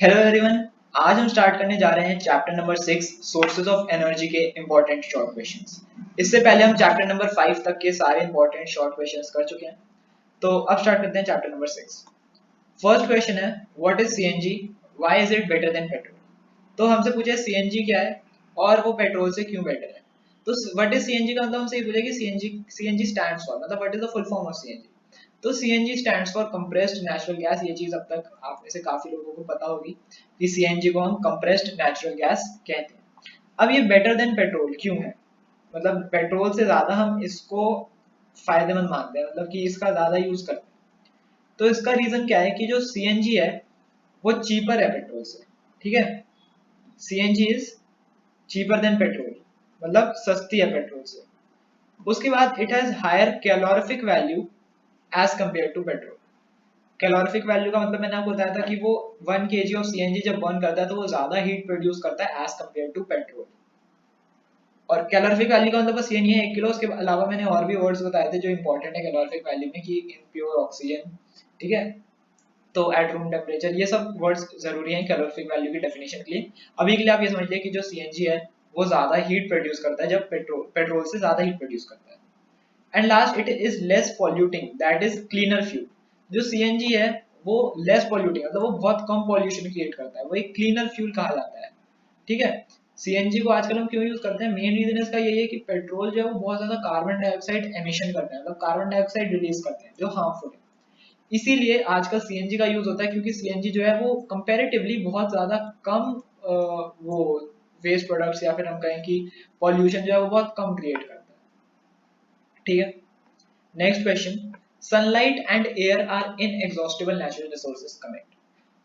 Hello everyone. आज हम start करने जा रहे हैं chapter number 6 sources of energy के इंपॉर्टेंट शॉर्ट क्वेश्चंस। इससे पहले हम चैप्टर नंबर 5 तक के सारे इंपॉर्टेंट शॉर्ट क्वेश्चंस कर चुके हैं। तो अब स्टार्ट करते हैं चैप्टर नंबर 6। फर्स्ट क्वेश्चन है what is CNG, why is it better than petrol. तो हमसे पूछे सीएनजी क्या है और वो पेट्रोल से क्यों बेटर है। तो व्हाट इज सीएनजी का मतलब हमसे ये पूछे कि सीएनजी स्टैंड्स फॉर, मतलब what is the full form of CNG. तो CNG stands for compressed natural gas. ये चीज अब तक आप में से काफी लोगों को पता होगी कि सीएनजी को हम कंप्रेस्ड नेचुरल गैस कहते हैं। अब ये बेटर देन पेट्रोल क्यों है, मतलब पेट्रोल से ज्यादा हम इसको फायदेमंद मानते हैं, मतलब कि इसका ज्यादा यूज करते हैं। तो इसका रीजन क्या है कि जो सीएनजी है वो चीपर है पेट्रोल से। ठीक है, CNG is cheaper than petrol, मतलब सस्ती है पेट्रोल से। उसके बाद it has higher calorific value as compare to petrol. Calorific value का मतलब मैंने आपको बताया था कि वो 1 kg ऑफ सीएनजी जब बर्न करता है तो वो ज्यादा हीट प्रोड्यूस करता है एज कंपेयर टू पेट्रोल। और कैलोरीफिक वैल्यू का मतलब बस ये नहीं है 1 किलो, उसके अलावा मैंने और भी वर्ड्स बताए थे जो इंपॉर्टेंट है कैलोरीफिक वैल्यू में, कि इम्प्योर ऑक्सीजन, ठीक है, तो एट रूम टेम्परेचर, ये सब वर्ड्स जरूरी हैं कैलोरीफिक वैल्यू की डेफिनेशन के लिए। अभी के लिए आप ये समझ लीजिए कि जो सीएनजी है वो ज्यादा हीट प्रोड्यूस करता है जब पेट्रोल से ज्यादा हीट प्रोड्यूस करता है। And last it is less polluting, that is cleaner fuel. जो सीएनजी है वो लेस पॉल्यूटिंग, मतलब वो बहुत कम पॉल्यूशन क्रिएट करता है, वो एक क्लीनर फ्यूल कहा जाता है। ठीक है, सीएनजी को आजकल हम क्यों यूज करते हैं, मेन रीजन इसका यही है कि पेट्रोल जो है वो बहुत ज्यादा कार्बन डाइऑक्साइड एमिशन करते हैं, मतलब कार्बन डाइऑक्साइड रिलीज करते हैं जो हार्मफुल है। इसीलिए आजकल सीएनजी का यूज होता है, क्योंकि सीएनजी जो है वो कंपैरेटिवली बहुत ज्यादा कम वो वेस्ट प्रोडक्ट्स या फिर हम कहें कि पॉल्यूशन जो है वो बहुत कम क्रिएट करता है। ठीक है, next question, sunlight and air are inexhaustible natural resources. Correct.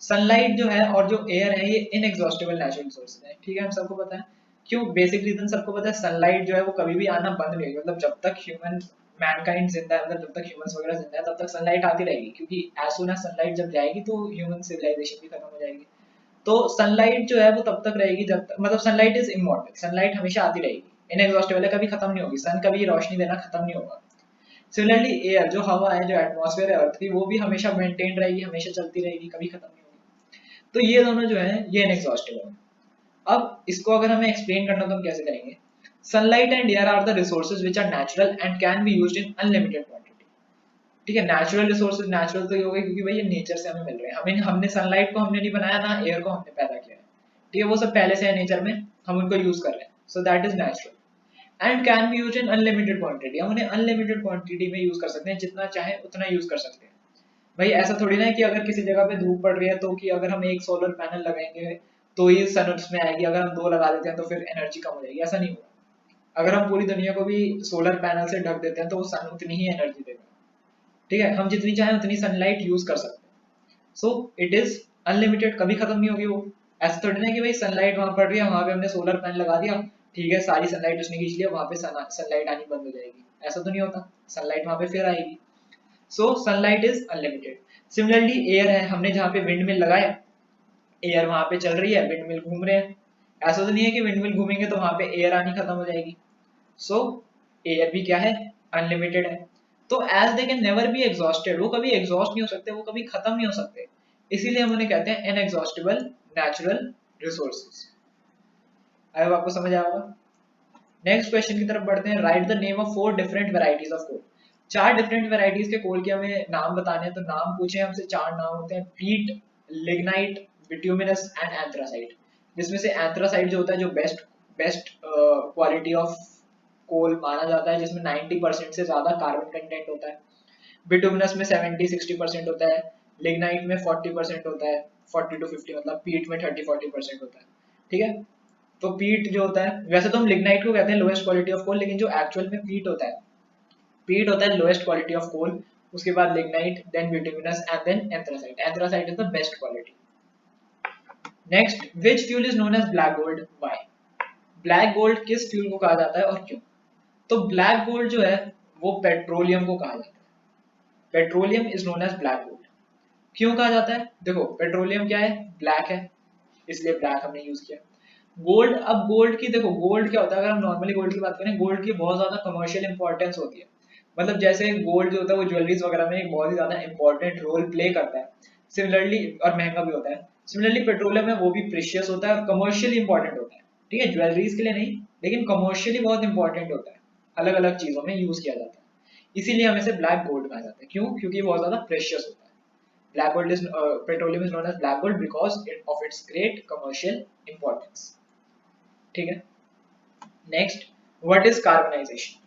Sunlight जो है और जो एयर है ये इनएग्जॉस्टिबल नेचुरल रिसोर्सेज है। ठीक है, हम सबको पता है क्यों, बेसिक रीजन सबको पता है। सनलाइट जो है वो कभी भी आना बंद नहीं होगी, मतलब जब तक ह्यूमन मैनकाइंड जिंदा है, मतलब जब तक ह्यूमंस वगैरह जिंदा है तब तक सनलाइट आती रहेगी, क्योंकि एज सून एज सनलाइट जब जाएगी तो ह्यूमन सिविलाइजेशन भी खत्म हो जाएगी। तो सनलाइट जो है वो तब तक रहेगी जब तक, मतलब सनलाइट इज इमॉर्टल, सनलाइट हमेशा आती रहेगी, इनएग्जॉस्टिबल है, कभी खत्म नहीं होगी, सन कभी रोशनी देना खत्म नहीं होगा। सिमिलरली एयर, जो हवा है, जो एटमॉस्फेयर है अर्थ की, वो भी हमेशा मेंटेन रहेगी, हमेशा चलती रहेगी, कभी खत्म नहीं होगी। तो ये दोनों जो है ये इनएग्जॉस्टिबल है। अब इसको अगर हमें एक्सप्लेन करना तो हम कैसे करेंगे। Sunlight and air are the resources which are natural and can be used in unlimited quantity. ठीक है, नेचुरल रिसोर्सेज, नेचुरल तो ये हो गए क्योंकि भाई ये नेचर से हमें मिल रहे हैं, हमें हमने सनलाइट को हमने नहीं बनाया, ना एयर को हमने पैदा किया है। ठीक है, वो सब पहले से है नेचर में, हम उनको यूज कर रहे हैं, so that is natural and can be used in unlimited quantity. हम उन्हें अनलिमिटेड क्वांटिटी में यूज कर सकते हैं, जितना चाहे उतना यूज कर सकते हैं। भाई ऐसा थोड़ी ना है कि अगर किसी जगह पे धूप पड़ रही है तो कि अगर हम एक सोलर पैनल लगाएंगे तो ही सन उसमें आएगी, अगर हम दो लगा देते हैं तो फिर एनर्जी कम हो जाएगी, ऐसा नहीं होगा। अगर हम पूरी दुनिया को भी सोलर पैनल से ढक देते हैं तो वो सन उतनी ही एनर्जी देगा। ठीक है, हम जितनी चाहें उतनी सनलाइट यूज कर सकते हैं, सो इट इज अनलिमिटेड, कभी खत्म नहीं होगी वो। ऐसा थोड़ी ना कि भाई सनलाइट वहां पड़ रही है, वहां पे हमने सोलर पैनल लगा दिया, ठीक है, सारी सनलाइट उसने खींच लिया, वहां पे सनलाइट आनी बंद हो जाएगी, ऐसा तो नहीं होता, सनलाइट वहां पे फिर आएगी। So sunlight is unlimited. Similarly air है, हमने जहाँ पे विंड मिल लगाए, एयर वहां पे चल रही है, विंड मिल घूम रहे हैं, ऐसा तो नहीं है कि विंड मिल घूमेंगे तो वहां पे एयर आनी खत्म हो जाएगी। सो एयर भी क्या है, अनलिमिटेड है। तो as they can never be exhausted, वो कभी एग्जॉस्ट नहीं हो सकते, वो कभी खत्म नहीं हो सकते, इसीलिए हम उन्हें कहते हैं inexhaustible natural resources. I hope आपको समझ आया होगा। नेक्स्ट क्वेश्चन की तरफ बढ़ते हैं, write the name of 4 different varieties of coal. 4 different varieties के कोल के हमें नाम बताने हैं, तो नाम पूछे हमसे, 4 नाम होते हैं, पीट, लिग्नाइट, बिट्यूमिनस एंड एंथ्रासाइट। जिसमें से एंथ्रासाइट जो होता है, जो best best quality of coal माना जाता है, जिसमें 90% से ज्यादा कार्बन कंटेंट होता है। बिटुमिनस में 70-60% होता है, लिग्नाइट में 40% होता है, 40 to 50, मतलब पीट में 30-40% होता है। ठीक है, तो पीट जो होता है, वैसे तो हम लिग्नाइट को कहते हैं लोएस्ट क्वालिटी ऑफ कोल, लेकिन जो एक्चुअल में पीट होता है लोएस्ट क्वालिटी ऑफ कोल, उसके बाद lignite, then bituminous and then anthracite. Anthracite is the best quality. Next, which fuel is known as black gold, why. Black gold किस फ्यूल को कहा जाता है और क्यों। तो ब्लैक गोल्ड जो है वो पेट्रोलियम को कहा जाता है, petroleum is known as black gold. क्यों कहा जाता है, देखो पेट्रोलियम क्या है, ब्लैक है, इसलिए ब्लैक हमने यूज किया। गोल्ड, अब गोल्ड की देखो, गोल्ड क्या होता है, अगर हम नॉर्मली गोल्ड की बात करें, गोल्ड की बहुत ज्यादा कमर्शियल इंपॉर्टेंस होती है, मतलब जैसे गोल्ड जो होता है वो ज्वेलरीज वगैरह में एक बहुत ही ज्यादा इंपॉर्टेंट रोल प्ले करता है। सिमिलरली, और महंगा भी होता है। सिमिलरली पेट्रोलियम है वो भी प्रेशियस होता है और कमर्शियली इंपॉर्टेंट होता है, ठीक है, ज्वेलरीज के लिए नहीं लेकिन कमर्शियली बहुत इंपॉर्टेंट होता है, अलग अलग चीजों में यूज किया जाता है, इसीलिए हमें इसे ब्लैक गोल्ड कहा जाता है। क्यों? क्योंकि ये बहुत ज्यादा प्रेशियस होता है। Black gold is petroleum is known as black gold because of its great commercial importance, ठीक है। Next, what is carbonisation?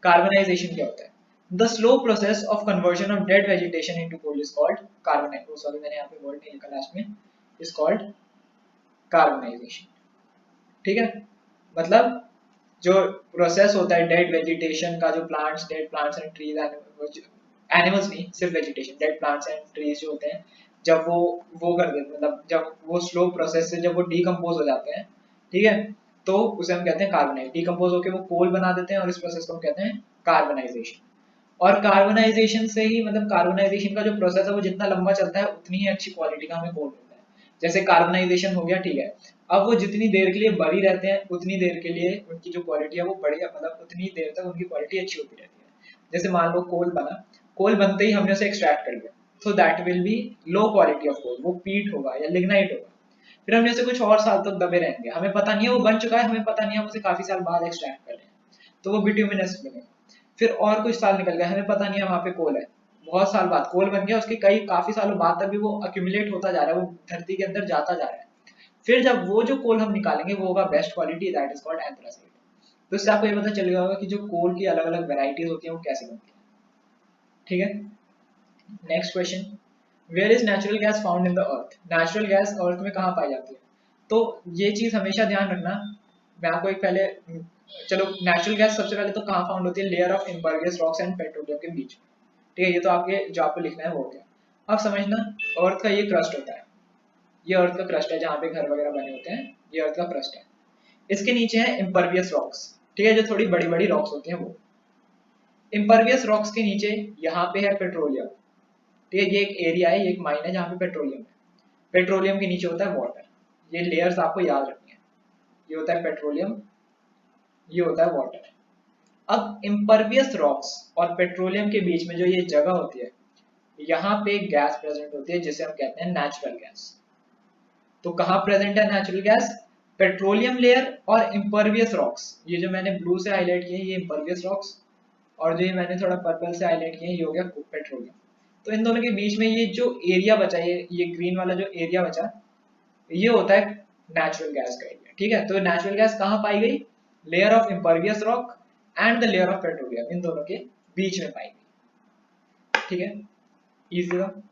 Carbonisation क्या होता है? The slow process of conversion of dead vegetation into coal is called carbonisation. Sorry मैंने यहाँ पे word नहीं लिखा लास्ट में, इज कॉल्ड कार्बनाइजेशन, ठीक है। मतलब जो प्रोसेस होता है डेड वेजिटेशन का, जो plants, dead plants and trees, animals नहीं सिर्फ vegetation, dead plants and trees जो होते हैं जब वो कर देते, मतलब जब वो स्लो प्रोसेस से जब वो डीकम्पोज हो जाते हैं, ठीक है, तो उसे हम कहते हैं कार्बनाइज। डीकम्पोज होकर वो कोल बना देते हैं और इस प्रोसेस को हम कहते हैं कार्बनाइजेशन। और कार्बनाइजेशन से ही, मतलब कार्बनाइजेशन का जो प्रोसेस है वो जितना लंबा चलता है उतनी ही अच्छी क्वालिटी का हमें कोल मिलता है। जैसे कार्बनाइजेशन हो गया, ठीक है, अब वो जितनी देर के लिए बरी रहते हैं उतनी देर के लिए उनकी जो क्वालिटी है वो बढ़िया, मतलब उतनी देर तक उनकी क्वालिटी अच्छी होती रहती है। जैसे मान लो कोल बना, कोल बनते ही हमने उसे एक्सट्रैक्ट कर लिया, तो that will be low quality of coal, वो पीट होगा या लिग्नाइट होगा। फिर हमने उसे कुछ और साल तक दबे रहेंगे, हमें पता नहीं है वो बन चुका है, हमें पता नहीं है हम उसे काफी साल बाद एक्सट्रैक्ट कर रहे हैं, तो वो बिट्यूमिनस बनेगा। फिर और कुछ साल निकल गए, हमें पता नहीं है वहां पे कोल है, बहुत साल बाद कोल बन गया, उसके कई काफी सालों बाद तक भी वो अक्यूमुलेट होता जा रहा है, वो धरती के अंदर जाता जा रहा है। फिर जब वो जो कोल हम निकालेंगे वो होगा best quality, that is called anthracite. तो इससे आपको ये पता चल गया होगा कि जो कोल की अलग अलग वेराइटीज होती हैं वो कैसे बनती है, ठीक है। Next question, where is natural gas found in the earth? Natural gas earth में कहाँ पाई जाती है? तो ये चीज हमेशा ध्यान रखना। मैं आपको एक पहले, चलो नेचुरल गैस सबसे पहले तो कहाँ फाउंड होती है? Layer of impervious rocks and petroleum के बीच में, ठीक है, ये तो आपके जो आपको लिखना है वो हो गया। अब समझना, अर्थ का ये क्रस्ट होता है, ये अर्थ का क्रस्ट है जहाँ पे घर वगैरह बने होते हैं, ये अर्थ का क्रस्ट है। इसके नीचे है इम्परवियस रॉक्स, ठीक है, जो थोड़ी बड़ी बड़ी रॉक्स होती हैं वो। इम्परवियस रॉक्स के नीचे यहाँ पे है पेट्रोलियम, ठीक है, ये एक एरिया है, ये एक माइन है जहाँ पे पेट्रोलियम है। पेट्रोलियम के नीचे होता है वाटर, ये लेयर्स आपको याद रखनी है, ये होता है पेट्रोलियम, ये होता है वाटर। अब इम्परवियस रॉक्स और पेट्रोलियम के बीच में जो ये जगह होती है, यहाँ पे एक गैस प्रेजेंट होती है जिसे हम कहते हैं नेचुरल गैस। तो कहाँ प्रेजेंट है नेचुरल गैस? पेट्रोलियम लेयर और इम्परवियस रॉक्स, ये जो मैंने ब्लू से हाईलाइट किए ये इम्परवियस रॉक्स, और जो ये मैंने थोड़ा पर्पल से हाईलाइट किया ये हो गया पेट्रोलियम। तो इन दोनों के बीच में ये जो एरिया बचा, ये ग्रीन वाला जो एरिया बचा, ये होता है नेचुरल गैस का एरिया, ठीक है। तो नेचुरल गैस कहाँ पाई गई? Layer of impervious rock and the layer of petroleum, इन दोनों के बीच में पाई गई, ठीक है, इजी था।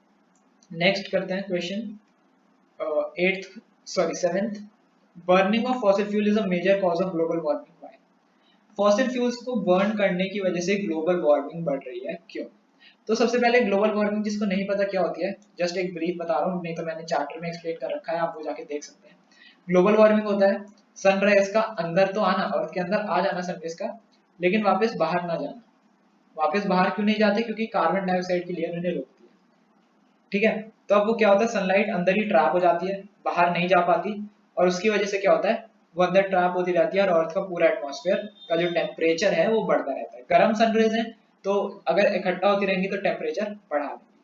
नेक्स्ट करते हैं question eighth, sorry seventh, burning of fossil fuel is a major cause of global warming. Why? Fossil fuels को बर्न करने की वजह से ग्लोबल वार्मिंग बढ़ रही है, क्यों? तो सबसे पहले ग्लोबल वार्मिंग जिसको नहीं पता क्या होती है, जस्ट एक ब्रीफ बता रहा हूँ, नहीं तो मैंने चैप्टर में एक्सप्लेन कर रखा है, आप वो जाके देख सकते हैं। ग्लोबल वार्मिंग होता है सनराइज का अंदर तो आना, अर्थ के अंदर आ जाना सनराइज का, लेकिन वापस बाहर ना जाना। वापस बाहर क्यों नहीं जाते? क्योंकि कार्बन डाइऑक्साइड की लेयर उन्हें रोकती है, ठीक है। तो अब वो क्या होता है, सनलाइट अंदर ही ट्रैप हो जाती है, बाहर नहीं जा पाती, और उसकी वजह से क्या होता है, वो अंदर ट्रैप होती रहती है और अर्थ का पूरा एटमॉस्फेयर का जो टेम्परेचर है वो बढ़ता रहता है। गर्म सनरेज है तो अगर इकट्ठा होती रहेंगी तो टेम्परेचर बढ़ा देंगी,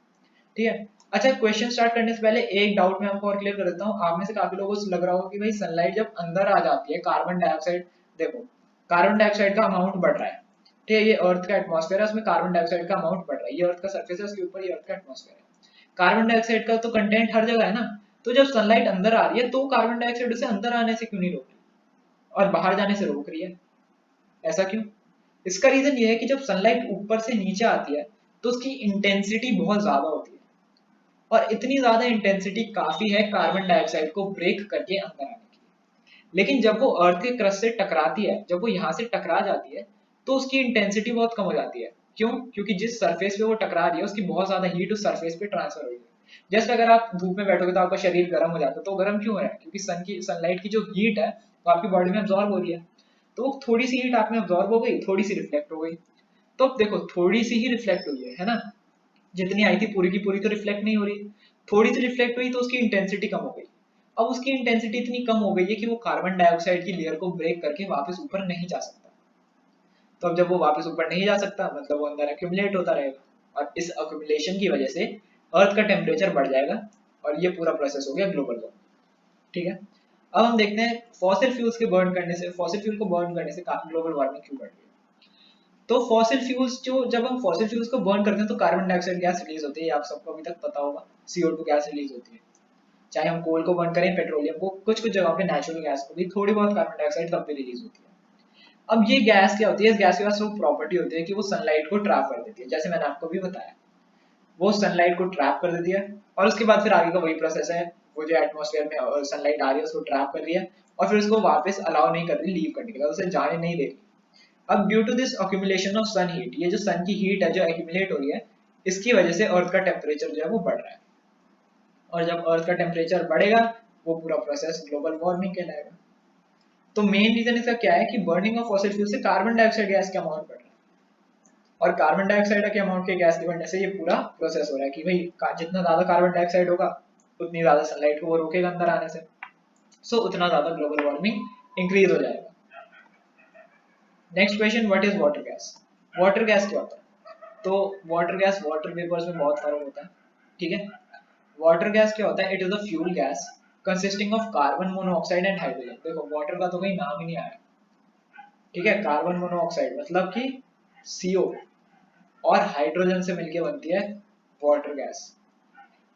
ठीक है। अच्छा, क्वेश्चन स्टार्ट करने से पहले एक डाउट मैं आपको और क्लियर कर देता हूँ। आप में से काफी लोगों को लग रहा होगा कि भाई सनलाइट जब अंदर आ जाती है, कार्बन डाइऑक्साइड, देखो कार्बन डाइऑक्साइड का अमाउंट बढ़ रहा है, ठीक है, ये अर्थ का एटमॉस्फेयर है, उसमें कार्बन डाइऑक्साइड का अमाउंट बढ़ रहा है, ये अर्थ का सरफेस है, उसके ऊपर ये अर्थ का एटमॉस्फेयर है। कार्बन डाइऑक्साइड का तो कंटेंट हर जगह है ना, तो जब सनलाइट अंदर आ रही है तो कार्बन डाइऑक्साइड उसे अंदर आने से क्यों नहीं रोक रही और बाहर जाने से रोक रही है? ऐसा क्यों? इसका रीजन ये है कि जब सनलाइट ऊपर से नीचे आती है तो उसकी इंटेंसिटी बहुत ज्यादा होती है, और इतनी ज्यादा इंटेंसिटी काफी है कार्बन डाइऑक्साइड को ब्रेक करके अंदर आने के लिए। लेकिन जब वो अर्थ के क्रस्ट से टकराती है, जब वो यहाँ से टकरा जाती है, तो उसकी इंटेंसिटी बहुत कम हो जाती है। क्यों? क्योंकि जिस सरफेस पे वो टकरा रही है उसकी बहुत ज्यादा हीट उस सरफेस पे ट्रांसफर हो रही है। जैसे अगर आप धूप में बैठोगे तो आपका शरीर गर्म हो जाता है, तो गर्म क्यों हो रहा है? क्योंकि सनलाइट की जो हीट है वो आपकी बॉडी में अब्सॉर्ब हो रही है, तो थोड़ी सी हीट आप में अब्सॉर्ब हो गई, थोड़ी सी रिफ्लेक्ट हो गई। तो अब देखो थोड़ी सी ही रिफ्लेक्ट हुई है ना, जितनी आई थी पूरी की पूरी तो रिफ्लेक्ट नहीं हो रही, थोड़ी सी रिफ्लेक्ट हुई तो उसकी इंटेंसिटी कम हो गई। अब उसकी इंटेंसिटी इतनी कम हो गई है कि वो कार्बन डाइऑक्साइड की लेयर को ब्रेक करके वापस ऊपर नहीं जा सकता। तो अब जब वो वापस ऊपर नहीं जा सकता, मतलब वो अंदर एक्यूमुलेट होता रहेगा, और इस एक्यूमुलेशन की वजह से अर्थ का टेम्परेचर बढ़ जाएगा और ये पूरा प्रोसेस हो गया ग्लोबल वार्मिंग। ठीक है, अब हम देखते हैं फॉसिल फ्यूल्स के बर्न करने से, फॉसिल फ्यूल को बर्न करने से ग्लोबल वार्मिंग क्यों बढ़ रही है। तो फॉसिल फ्यूल्स जो, जब हम फॉसिल फ्यूल्स को बर्न करते हैं तो कार्बन डाइऑक्साइड गैस रिलीज होती है, आप सबको अभी तक पता होगा, CO2 गैस रिलीज होती है। चाहे हम कोल को बर्न करें, पेट्रोलियम को, कुछ कुछ जगह पे नेचुरल गैस को भी थोड़ी बहुत कार्बन डाइऑक्साइड तब भी रिलीज होती है। अब ये गैस क्या होती है, इस गैस के पास वो प्रॉपर्टी होती है कि वो सनलाइट को ट्रैप कर देती है, जैसे मैंने आपको भी बताया, वो सनलाइट को ट्रैप कर देती है और उसके बाद फिर आगे का वही प्रोसेस है, वो जो एटमॉस्फेयर में सनलाइट आ रही है उसको ट्रैप कर रही है और फिर उसको वापस अलाउ नहीं कर रही लीव करने के लिए, उसे जाने नहीं दे रही। अब due to this accumulation of sun heat, ये जो सन की हीट है जो एक्यूमुलेट हो रही है, इसकी वजह से अर्थ का टेम्परेचर जो है वो बढ़ रहा है, और जब अर्थ का टेम्परेचर बढ़ेगा वो पूरा प्रोसेस ग्लोबल वार्मिंग कहलाएगा। तो मेन रीजन इसका क्या है कि बर्निंग ऑफ फॉसिल फ्यूल से कार्बन डाइऑक्साइड गैस का अमाउंट बढ़ रहा है, और कार्बन डाइऑक्साइड के अमाउंट के गैस की बढ़ने से ये पूरा प्रोसेस हो रहा है कि भाई जितना ज्यादा कार्बन डाइऑक्साइड होगा उतनी ज्यादा सनलाइट को वो रोकेगा अंदर आने से, सो उतना ज्यादा ग्लोबल वार्मिंग इंक्रीज हो जाएगा। Next question, what is water gas. Water gas क्या होता है। तो वाटर गैस वाटर वेपर्स में बहुत फर्क होता है। ठीक है, वाटर गैस क्या होता है, it is a fuel gas consisting of carbon monoxide and hydrogen. देखो वाटर का तो कहीं नाम ही नहीं आया, ठीक है, कार्बन मोनोऑक्साइड मतलब कि CO और हाइड्रोजन से मिलके बनती है water gas,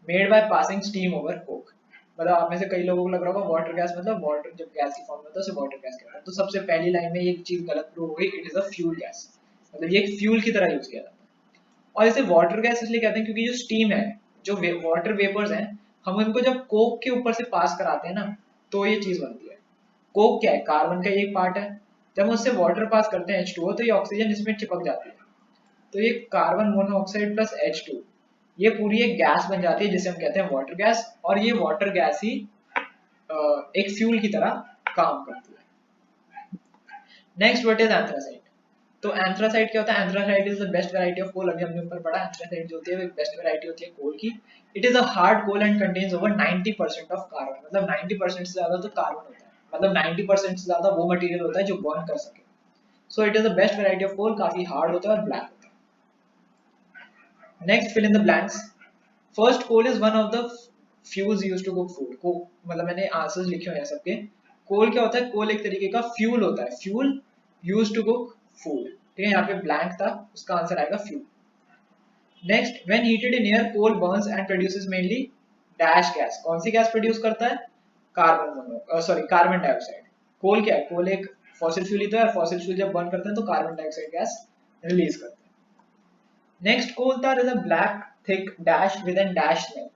made by passing steam over Coke. मतलब आप में से कई लोगों को लग रहा होगा वाटर गैस मतलब वाटर जब गैस की फॉर्म में होता है उसे वाटर गैस कहते हैं, तो सबसे पहली लाइन में ये चीज गलत प्रूव हो गई, it is a fuel gas, मतलब ये एक फ्यूल की तरह यूज किया जाता है। और इसे वाटर गैस इसलिए कहते हैं क्योंकि जो स्टीम है, जो वाटर वेपर्स हैं, हम उनको जब कोक के ऊपर से पास कराते हैं ना तो ये चीज बनती है। कोक क्या है, कार्बन का एक पार्ट है, जब हम उससे वाटर पास करते हैं H2O तो ये ऑक्सीजन इसमें चिपक जाती है, तो ये कार्बन मोनोऑक्साइड प्लस H2 ये पूरी एक गैस बन जाती है जिसे हम कहते हैं वाटर गैस, और ये वाटर गैस ही एक फ्यूल की तरह काम करती है। Next what is anthracite. तो एंथ्रासाइट क्या होता है, anthracite is the best variety of coal, अभी हमने ऊपर पढ़ा एंथ्रासाइट जो होती है वो एक बेस्ट वैरायटी होती है कोल की। It is a hard coal and contains over 90% of carbon, मतलब 90% से ज्यादा तो कार्बन होता है, मतलब 90% से ज्यादा वो मटेरियल होता है जो बर्न कर सके। So it is the best variety of coal, काफी हार्ड होता है और ब्लैक होता है। Next fill in the blanks. First coal is one of the fuels used to cook food को, मतलब मैंने आंसर्स लिखे हुए हैं सबके। कोल क्या होता है, कोल एक तरीके का फ्यूल होता है, fuel used to cook food. ठीक है, यहाँ पे ब्लैंक था, उसका आंसर आएगा fuel. Next, when heated in air coal burns and produces mainly dash gas. कौन सी गैस प्रोड्यूस करता है, कार्बन डाइऑक्साइड। कोल क्या है, कोल एक फॉसिल फ्यूल ही तो है, फॉसिल फ्यूल जब बर्न करते हैं तो कार्बन डाइऑक्साइड गैस रिलीज करते हैं। Next, coal tar is a black thick dash with an dash smell.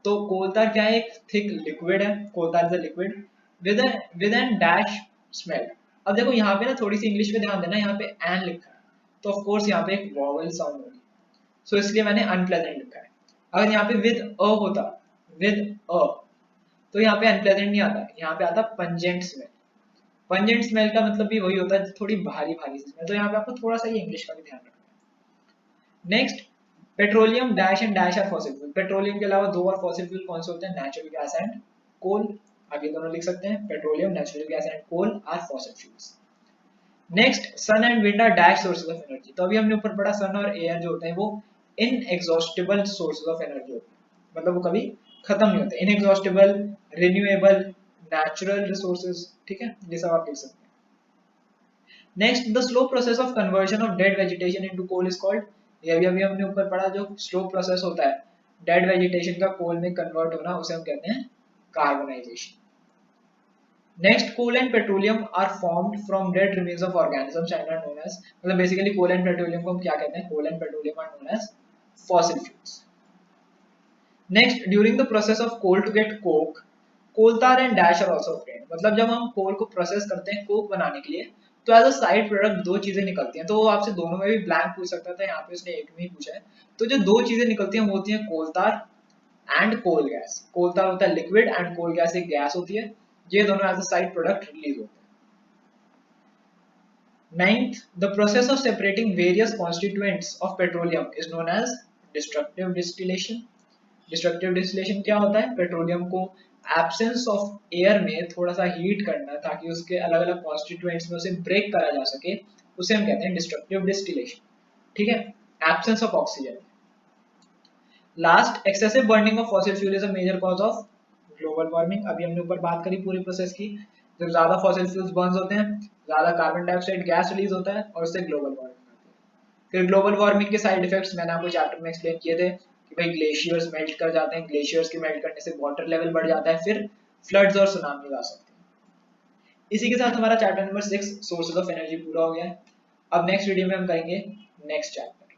तो कोल तार क्या है, एक थिक लिक्विड है, coal tar is a liquid with an dash smell. अब देखो यहाँ पे ना थोड़ी सी इंग्लिश में ध्यान देना, यहाँ पे एन लिखा है तो ऑफ कोर्स यहाँ पे एक वॉवेल साउंड होगी, सो इसलिए मैंने अनप्लेजेंट लिखा है। अगर यहाँ पे विद अ होता, विद अ, तो यहाँ पे अनप्लेजेंट नहीं आता, यहाँ पे आता पंजेंट स्मेल। पंजेंट स्मेल का मतलब भी वही होता है, थोड़ी भारी भारी स्मेल, तो यहाँ पे आपको थोड़ा सा ये इंग्लिश का भी ध्यान रखना है। Next, petroleum dash and dash are fossil fuel. Petroleum के अलावा दो और फॉसिल फ्यूल कौन से होते हैं, नेचुरल गैस एंड कोल। आगे दोनों लिख सकते हैं, petroleum, natural gas and coal are fossil fuels. Next, sun and wind are dash sources of energy. तो अभी हमने ऊपर पढ़ा सन और एयर जो होते हैं वो इनएग्जॉस्टिबल सोर्सेज ऑफ एनर्जी होते हैं, मतलब वो कभी खत्म नहीं होते, इनएग्जॉस्टिबल, रिन्यूएबल, नेचुरल रिसोर्सेज। ठीक है, ये सब आप देख सकते हैं। Next, the slow process of conversion of dead vegetation into coal is called. ये भी अभी हमने ऊपर पढ़ा, जो स्लो प्रोसेस होता है डेड वेजिटेशन का कोल में कन्वर्ट होना, उसे हम कहते हैं carbonisation. Next, coal and petroleum are formed from dead remains of organisms and are known as, मतलब basically coal and petroleum को हम क्या कहते हैं, coal and petroleum are known as fossil fuels. Next, during the process of coal to get coke, coal tar and dash are also obtained. मतलब जब हम कोल को प्रोसेस करते हैं कोक बनाने के लिए तो एज अ साइड प्रोडक्ट दो चीजें निकलती हैं। तो वो आपसे दोनों में भी ब्लैंक पूछ सकता था, यहाँ पे उसने एक में ही पूछा है। तो जो दो चीजें निकलती हैं वो होती हैं कोल तार and coal gas. Coal tar होता है लिक्विड एंड कोल गैस एक गैस होती है, ये दोनों as a side product release होते हैं। Ninth, the process of separating various constituents of petroleum is known as destructive distillation. Destructive distillation क्या होता है, पेट्रोलियम को एब्सेंस ऑफ एयर में थोड़ा सा हीट करना ताकि उसके अलग अलग कॉन्स्टिट्यूएंट्स में उसे ब्रेक करा जा सके, उसे हम कहते हैं डिस्ट्रक्टिव डिस्टिलेशन। ठीक है, absence of oxygen. Last, excessive burning of fossil fuel is a major cause of global warming. अभी हमने ऊपर बात करी पूरी प्रोसेस की। जब ज्यादा फॉसिल फ्यूल्स बर्न होते हैं, ज्यादा कार्बन डाइऑक्साइड गैस रिलीज होता है और उससे ग्लोबल वार्मिंग होती है। फिर ग्लोबल वार्मिंग के साइड इफेक्ट्स मैंने आपको चैप्टर में एक्सप्लेन किए थे कि भाई ग्लेशियर्स मेल्ट कर जाते हैं, ग्लेशियर्स के मेल्ट करने से वाटर लेवल बढ़ जाता है, फिर फ्लड्स और सुनामी आ सकते हैं। इसी के साथ हमारा chapter number 6 sources of energy पूरा हो गया है। अब नेक्स्ट वीडियो में हम करेंगे नेक्स्ट चैप्टर।